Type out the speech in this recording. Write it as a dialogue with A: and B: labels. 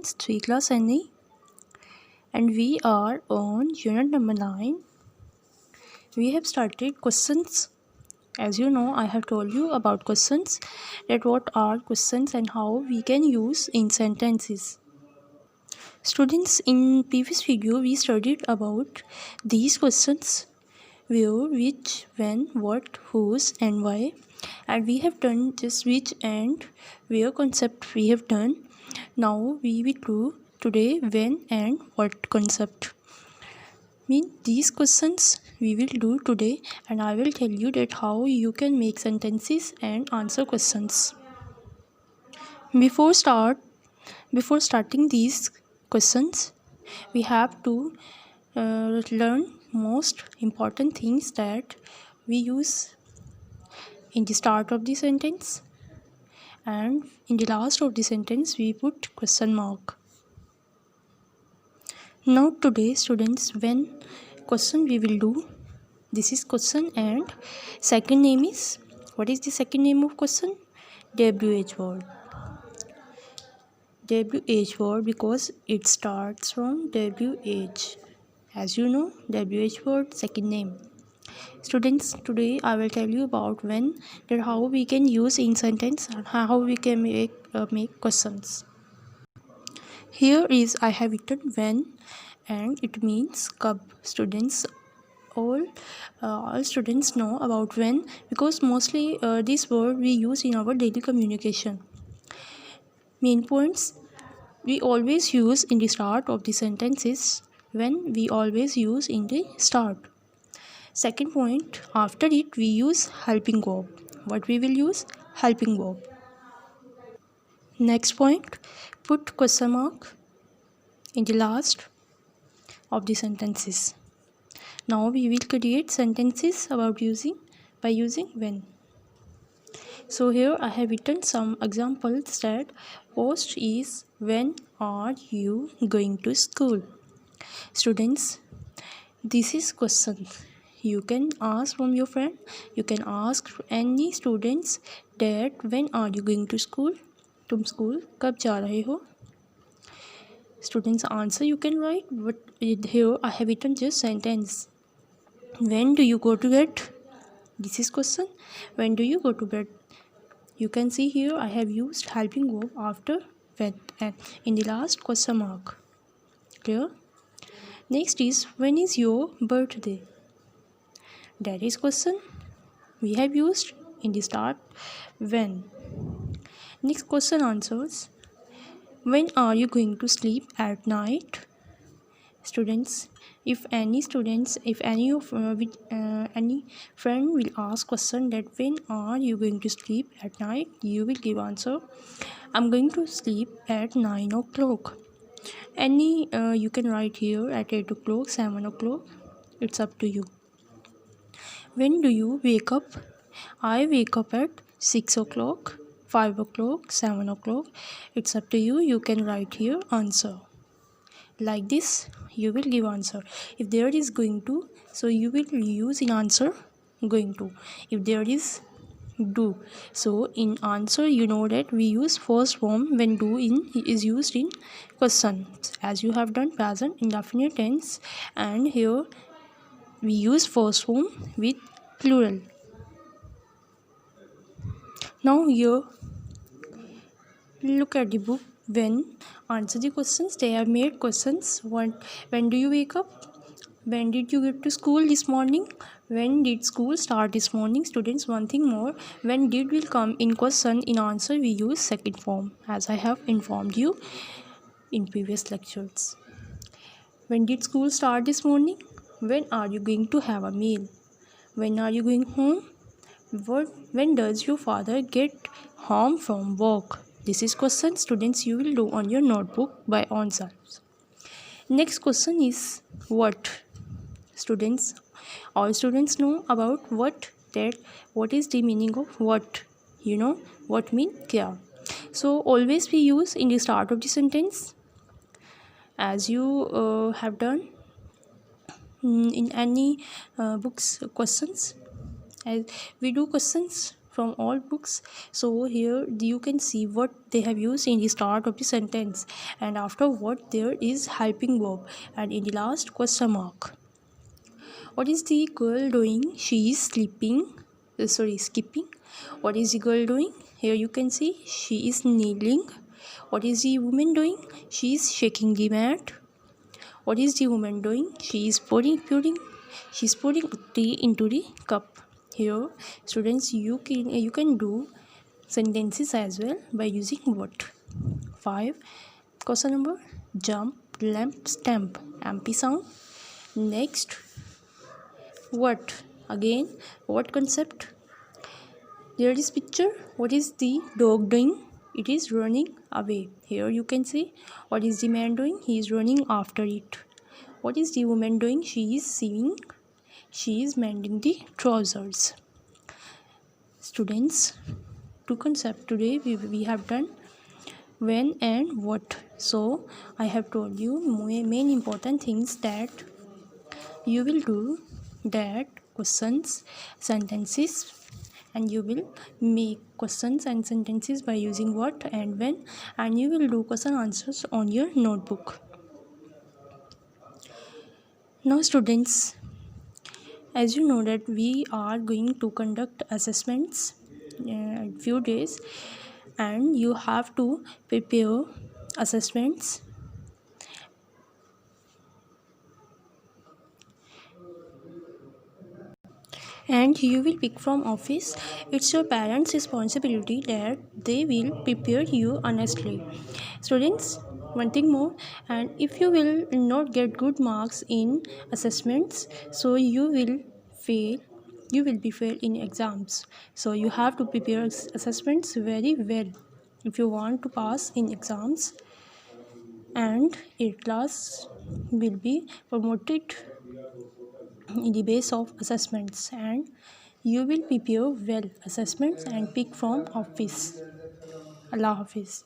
A: students, 3 class NE, and we are on unit number 9. We have started questions. As you know, I have told you about questions, that what are questions and how we can use in sentences. Students, in previous video we studied about these questions: where, which, when, what, whose and why, and we have done this which and where concept we have done. Now we will do today when and what concept. These questions we will do today, and I will tell you that how you can make sentences and answer questions. Before starting these questions, we have to learn most important things that we use in the start of the sentence, and in the last of the sentence we put question mark. Now today, students, when question we will do, this is question, and second name is, what is the second name of question? WH word. WH word because it starts from WH. As you know, WH word second name. Students, today I will tell you about when, that how we can use in sentence and how we can make questions. Here is, I have written when, and it means kab. Students, all students know about when, because mostly this word we use in our daily communication. Main points we always use in the start of the sentences. When we always use in the start. Second point, after it we use helping verb. What we will use? Helping verb. Next point, put question mark in the last of the sentences. Now we will create sentences by using when. So here I have written some examples that first is, when are you going to school? Students, this is question. You can ask from your friend, you can ask any students that when are you going to school? तुम school कब जा रहे हो? Students answer you can write, but here I have written just sentence. When do you go to bed? This is question. When do you go to bed? You can see here I have used helping verb after when and in the last question mark. Clear? Next is, when is your birthday? That is question. We have used in the start when. Next question answers, when are you going to sleep at night? Students, if any friend will ask question that when are you going to sleep at night, you will give answer, I'm going to sleep at 9 o'clock. You can write here at 8 o'clock, 7 o'clock, it's up to you. When do you wake up? I wake up at 6 o'clock, 5 o'clock, 7 o'clock, it's up to you. You can write here answer. Like this you will give answer. If there is going to, so you will use in answer going to. If there is do, so in answer you know that we use first form when do is used in question, as you have done present indefinite tense, and here we use first form with plural. Now here look at the book. When answer the questions, they have made questions. When do you wake up? When did you get to school this morning? When did school start this morning? Students, one thing more, when did will come in question. In answer we use second form, as I have informed you in previous lectures. When did school start this morning? When are you going to have a meal? When are you going home? When does your father get home from work? This is question. Students, you will do on your notebook by own selves. Next question is what? Students, all students know about what, that what is the meaning of what? You know what mean kya. So always we use in the start of the sentence, as you have done in any books questions, as we do questions from all books. So here you can see what they have used in the start of the sentence, and after what there is helping verb, and in the last question mark. What is the girl doing? She is sleeping. Skipping. What is the girl doing? Here you can see she is kneeling. What is the woman doing? She is shaking the mat. What is the woman doing? She is pouring tea into the cup. Here, students, you can do sentences as well by using what? 5. Question number: jump, lamp, stamp. MP sound. Next, what? Again, what concept? There is picture. What is the dog doing? It is running away. Here you can see what is the man doing? He is running after it. What is the woman doing? She is sewing. She is mending the trousers. Students, two concepts today we have done: when and what. So I have told you main important things that you will do, that questions, sentences, and you will make questions and sentences by using what and when, and you will do question answers on your notebook. Now students, as you know that we are going to conduct assessments in few days, and you have to prepare assessments, and you will pick from office. It's your parents' responsibility that they will prepare you honestly. Students, one thing more, and if you will not get good marks in assessments, so you will fail, you will be failed in exams. So you have to prepare assessments very well if you want to pass in exams, and your class will be promoted in the base of assessments, and you will prepare well assessments and pick from office. Allah Hafiz.